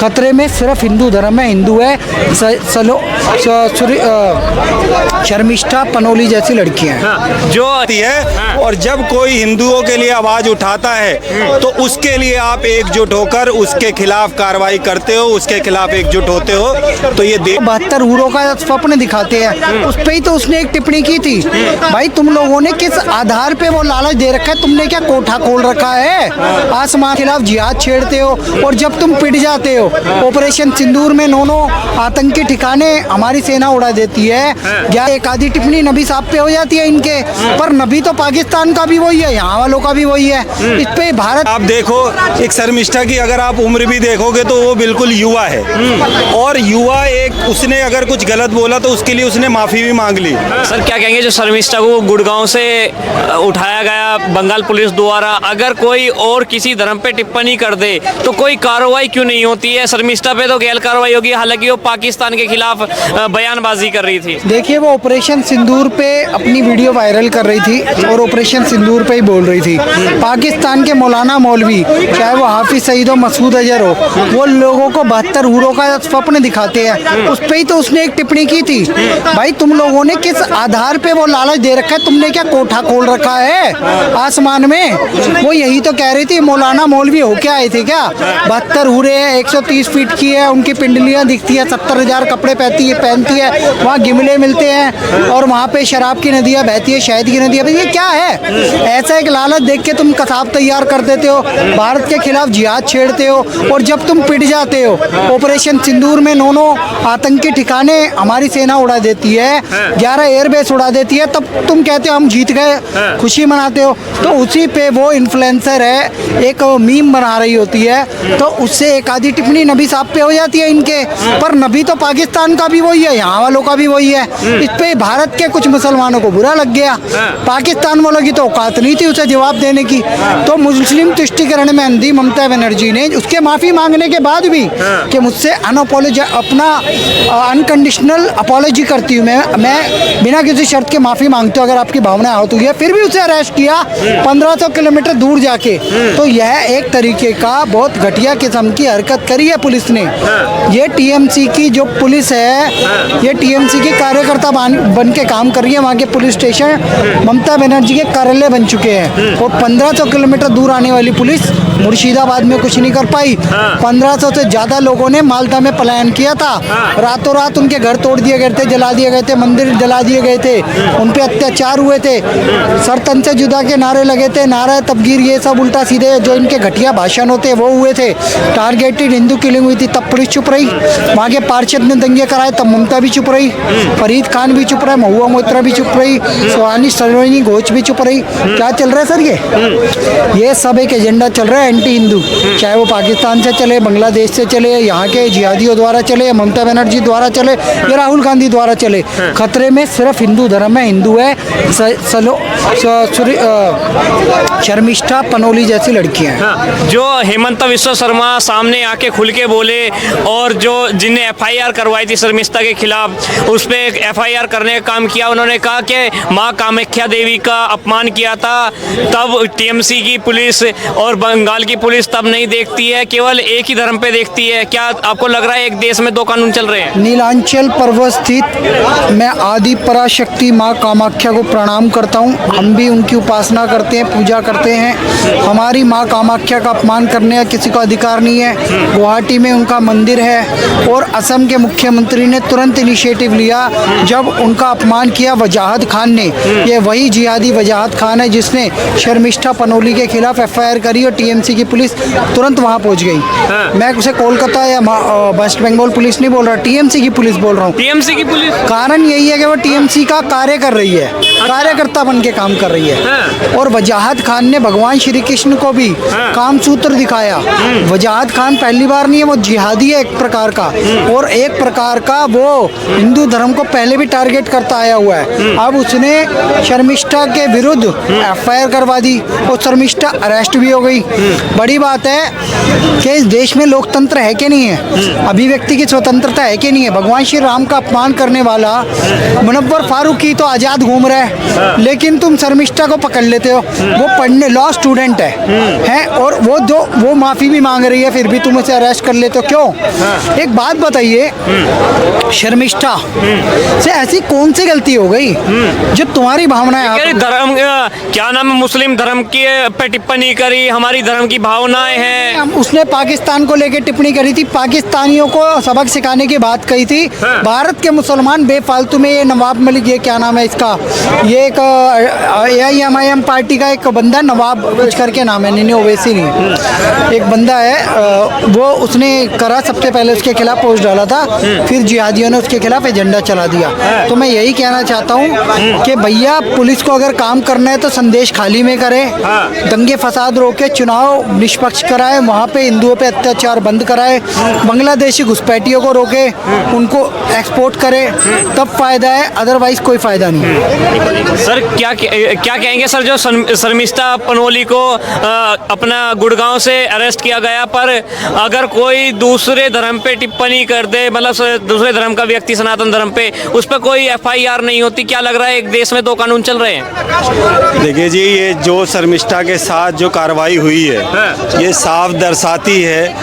खतरे में सिर्फ हिंदू धर्म है, हिंदू है। शर्मिष्ठा पनोली जैसी लड़कियां हैं जो है। और जब कोई हिंदुओं के लिए आवाज उठाता है तो उसके लिए आप एकजुट होकर उसके खिलाफ कार्रवाई करते हो, उसके खिलाफ एकजुट होते हो। तो ये 72 हूरों का स्वप्न दिखाते हैं, उस पे ही तो उसने एक टिप्पणी की थी। भाई तुम लोगों ने किस आधार पे वो लालच दे रखा है? तुमने क्या कोठा खोल रखा है? आसमान के खिलाफ जिहाद छेड़ते हो और जब तुम पिट जाते हो, ऑपरेशन सिंदूर में 9 आतंकी ठिकाने हमारी सेना उड़ा देती है। क्या एक आधी टिप्पणी नबी साहब पे हो जाती है इनके, पर नबी तो पाकिस्तान का भी वही है, यहाँ वालों का भी वही है। इस पे भारत आप देखो, एक शर्मिष्ठा की अगर आप उम्र भी देखोगे तो वो बिल्कुल युवा है। और युवा एक उसने अगर कुछ गलत बोला तो उसके लिए उसने माफी भी मांग ली। सर क्या कहेंगे जो शर्मिष्ठा को गुड़गांव से उठाया गया बंगाल पुलिस द्वारा, अगर कोई और किसी धर्म पे टिप्पणी कर दे तो कोई कार्रवाई क्यों नहीं होती है? शर्मिष्ठा पे तो गैर कार्रवाई होगी, हालांकि वो पाकिस्तान के खिलाफ बयानबाजी कर रही थी। देखिए वो ऑपरेशन सिंदूर पे अपनी वीडियो वायरल कर रही थी और ऑपरेशन सिंदूर पे ही बोल रही थी। पाकिस्तान के मौलाना मौलवी, चाहे वो हाफिज सईद हो, मसूद अजहर हो, वो लोगों को 72 हूरों का स्वप्न दिखाते हैं, उस पे ही तो उसने एक टिप्पणी की थी। भाई तुम लोगों ने किस आधार पे वो लालच दे रखा है? तुमने क्या कोठा खोल रखा है आसमान में? वो यही तो कह रही थी, मौलाना मौलवी होके आए थे क्या? 72 हूरे हैं, 130 फीट की है, उनकी पिंडलियां दिखती है, 70,000 कपड़े पहनती है, वहाँ गिमले मिलते हैं और वहाँ पे शराब की नदियाँ बहती है, शहद की नदियाँ। ये क्या है? ऐसा एक लालच देख के तुम कसाब तैयार कर देते हो, भारत के खिलाफ जिहाद छेड़ते हो और जब तुम पिट जाते हो, ऑपरेशन सिंदूर में 9 आतंकी ठिकाने हमारी सेना उड़ा देती है, 11 एयरबेस उड़ा देती है, तब तुम कहते हो हम जीत गए, खुशी मनाते हो। तो उसी पे वो इन्फ्लुएंसर है, एक मीम बना रही होती है, तो उससे एक आधी टिप्पणी नबी साहब पे हो जाती है इनके, पर नबी तो पाकिस्तान का भी वही है, यहाँ वालों का भी वही है। इस पे भारत के कुछ मुसलमानों को बुरा लग गया। पाकिस्तान वालों की तो औकात नहीं थी उसे जवाब देने की। तो मुस्लिम तुष्टिकरण में अंधी ममता बनर्जी ने उसके माफी मांगने के बाद भी कि मुझसे अपना अनकंडीशनल अपॉलॉजी करती हूँ, मैं बिना किसी शर्त के माफी मांगती हूँ अगर आपकी भावना आहत हुई है, फिर भी उसे अरेस्ट किया 1500 किलोमीटर दूर जाके। तो यह एक तरीके का बहुत घटिया किस्म की हरकत करी है पुलिस ने। ये टीएमसी की जो पुलिस है, ये टीएमसी की कार्यकर्ता बन के काम कर रही है। वहाँ के पुलिस स्टेशन ममता बनर्जी के कार्यालय बन चुके हैं और 1500 किलोमीटर दूर आने वाली पुलिस मुर्शिदाबाद में कुछ नहीं कर पाई। 1500 से ज्यादा लोगों ने मालदा में पलायन किया था, रातों रात उनके घर तोड़ दिए गए थे, जला दिए गए थे, मंदिर जला दिए गए थे, उन पे अत्याचार हुए थे, सर तन से जुदा के नारे लगे थे, नारा तबगीर, ये सब उल्टा सीधे जो इनके घटिया भाषण होते वो हुए थे। टारगेटेड हिंदू किलिंग हुई थी, तब पुलिस चुप रही। वहाँ के पार्षद ने दंगे कराए, तब ममता भी चुप रही, फरीद खान भी चुप रहा, महुआ मोइत्रा भी चुप रही, सुहानी सरोनी घोष भी चुप रही। क्या चल रहा है सर? ये सब एक एजेंडा चल रहा है एंटी हिंदू, चाहे वो पाकिस्तान से चले, बांग्लादेश से चले, यहाँ के जिहादियों द्वारा चले, ममता बनर्जी द्वारा चले या राहुल गांधी द्वारा चले। खतरे में सिर्फ हिंदू धर्म है, हिंदू है। शर्मिष्ठा पनोली जैसी लड़कियां हैं जो हेमंत विश्व शर्मा सामने आके खुल के बोले और जो जिन्हें एफआईआर करवाई थी शर्मिष्ठा के खिलाफ, उस पर एक एफआईआर करने का काम किया। उन्होंने कहा कि माँ कामाख्या देवी का अपमान किया था, तब टीएमसी की पुलिस और बंगाल की पुलिस तब नहीं देखती है, केवल एक ही धर्म पे देखती है। क्या आपको लग रहा है एक देश में 2 कानून चल रहे हैं? नीलांचल पर्वत स्थित मैं आदि पराशक्ति माँ कामाख्या को प्रणाम करता हूँ। हम भी उनकी उपासना करते हैं, पूजा करते हैं। हमारी माँ कामाख्या का अपमान करने का किसी को अधिकार नहीं है। गुवाहाटी में उनका मंदिर है और असम के मुख्यमंत्री ने तुरंत इनिशिएटिव लिया जब उनका अपमान किया वजाहत खान ने। ये वही जिहादी वजाहत खान है जिसने शर्मिष्ठा पनोली के खिलाफ एफआईआर करी और टीएमसी की पुलिस तुरंत वहाँ पहुँच गई। मैं उसे कोलकाता या वेस्ट बंगाल पुलिस नहीं बोल रहा, टीएमसी की पुलिस बोल रहा हूँ। टीएमसी की पुलिस? कारण यही है कि वो टीएमसी का कार्य कर रही है, कार्यकर्ता बन के काम कर रही है। और वजाहत खान ने भगवान श्री कृष्ण को भी काम सूत्र दिखाया। वजाहत खान पहली बार नहीं है, वो जिहादी है एक प्रकार का, और एक प्रकार का वो हिंदू धर्म को पहले भी टारगेट करता आया हुआ है। अब उसने शर्मिष्ठा के विरुद्ध एफआईआर करवा दी और शर्मिष्ठा अरेस्ट भी हो गई। बड़ी बात है कि इस देश में लोकतंत्र है कि नहीं है, अभिव्यक्ति की स्वतंत्रता है कि नहीं है। भगवान श्री राम का अपमान करने वाला मुनव्वर फारूकी तो आज़ाद घूम रहा है, लेकिन तुम शर्मिष्ठा को पकड़ लेते हो। वो पढ़ने लॉ स्टूडेंट है और वो माफ़ी भी मांग रही है, फिर भी तुम उसे अरेस्ट अरेस्ट कर लेते हो, क्यों? एक बात बताइए, शर्मिष्ठा से ऐसी कौन सी गलती हो गई जो तुम्हारी भावनाएं यार धर्म क्या नाम है, मुस्लिम धर्म की पे टिप्पणी करी, हमारी धर्म की भावनाएं हैं। उसने पाकिस्तान को लेकर टिप्पणी करी थी, पाकिस्तानियों को सबक सिखाने की बात कही थी। भारत के मुसलमान बेफालतू में, ये नवाब मलिक, ये क्या नाम है इसका, ये एक AIMIM पार्टी का एक बंदा नवाब कुछ करके नाम है, नहीं ओवैसी नहीं, एक बंदा है, वो उसने करा, सबसे पहले उसके खिलाफ पोस्ट डाला था, फिर जिहादियों ने उसके खिलाफ एजेंडा चला दिया। तो मैं यही कहना चाहता हूँ कि भैया पुलिस को अगर काम करना है तो संदेश खाली में करे, दंगे फसाद रोके, चुनाव निष्पक्ष कराए, वहाँ पे हिंदुओं पे अत्याचार बंद कराए, बांग्लादेशी घुसपैठियों को रोके, उनको एक्सपोर्ट करे, तब फायदा है, अदरवाइज कोई फायदा नहीं है। सर क्या कहेंगे सर, जो शर्मिष्ठा पनोली को अपना गुड़गांव से अरेस्ट किया गया, पर अगर कोई दूसरे धर्म पे टिप्पणी कर दे, मतलब दूसरे धर्म का व्यक्ति सनातन धर्म पे, उस पर कोई FIR नहीं होती, क्या लग रहा है एक देश में दो कानून चल रहे हैं? देखिए जी, ये जो शर्मिष्ठा के साथ जो कार्रवाई हुई है, ये साफ दर्शाती है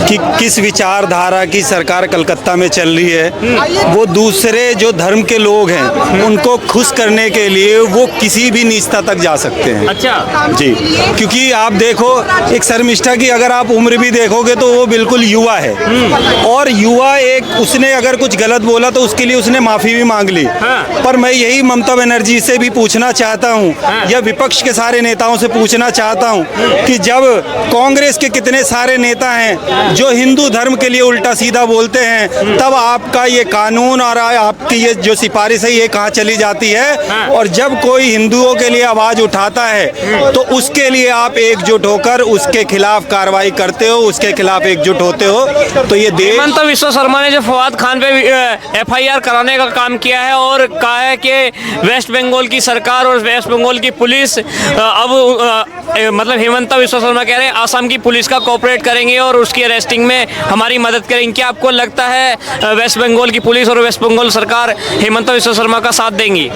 कि किस विचारधारा की सरकार कलकत्ता में चल रही है। वो दूसरे जो धर्म के लोग हैं उनको खुश करने के लिए वो किसी भी नीचता तक जा सकते हैं। अच्छा जी, क्योंकि आप देखो, एक शर्मिष्ठा की अगर आप उम्र भी देखोगे तो वो बिल्कुल युवा है, और युवा एक, उसने अगर कुछ गलत बोला तो उसके लिए उसने माफी भी मांग ली। पर मैं यही ममता बनर्जी से भी पूछना चाहता हूँ, या विपक्ष के सारे नेताओं से पूछना चाहता हूँ कि जब कांग्रेस के कितने सारे नेता हैं जो हिंदू धर्म के लिए उल्टा सीधा बोलते हैं, तब आपका ये कानून और आपकी ये जो सिफारिश है ये कहाँ चली जाती है? और जब कोई हिंदुओं के लिए आवाज उठाता है तो उसके लिए आप एकजुट होकर उसके खिलाफ कार्रवाई करते हो, उसके खिलाफ एकजुट होते हो। तो ये देश, हेमंत विश्व शर्मा ने जो फवाद खान पे FIR कराने का काम किया है और कहा है कि वेस्ट बंगाल की सरकार और वेस्ट बंगाल की पुलिस मतलब हेमंत विश्व शर्मा कह रहे हैं आसाम की पुलिस का कोऑपरेट करेंगे और उसकी अरेस्टिंग में हमारी मदद करेंगे। क्या आपको लगता है वेस्ट बंगाल की पुलिस और वेस्ट बंगाल सरकार हेमंत विश्व शर्मा का साथ देंगी?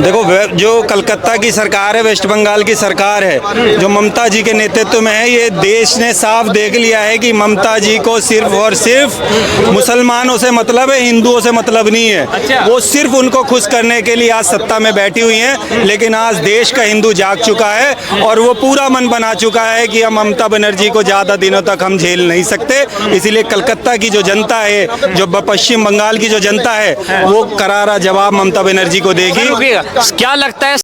देखो, जो कलकत्ता की सरकार है, वेस्ट बंगाल की सरकार है, जो ममता जी के नेतृत्व में है, ये देश ने साफ देख लिया है कि ममता जी को सिर्फ और सिर्फ मुसलमानों से मतलब है, हिंदुओं से मतलब नहीं है। अच्छा। वो सिर्फ उनको खुश करने के लिए आज सत्ता में बैठी हुई हैं, लेकिन आज देश का हिंदू जाग चुका है और वो पूरा मन बना चुका है कि हम ममता बनर्जी को ज़्यादा दिनों तक हम झेल नहीं सकते। इसीलिए कलकत्ता की जो जनता है, जो पश्चिम बंगाल की जो जनता है, वो करारा जवाब ममता बनर्जी को देगी। क्या लगता है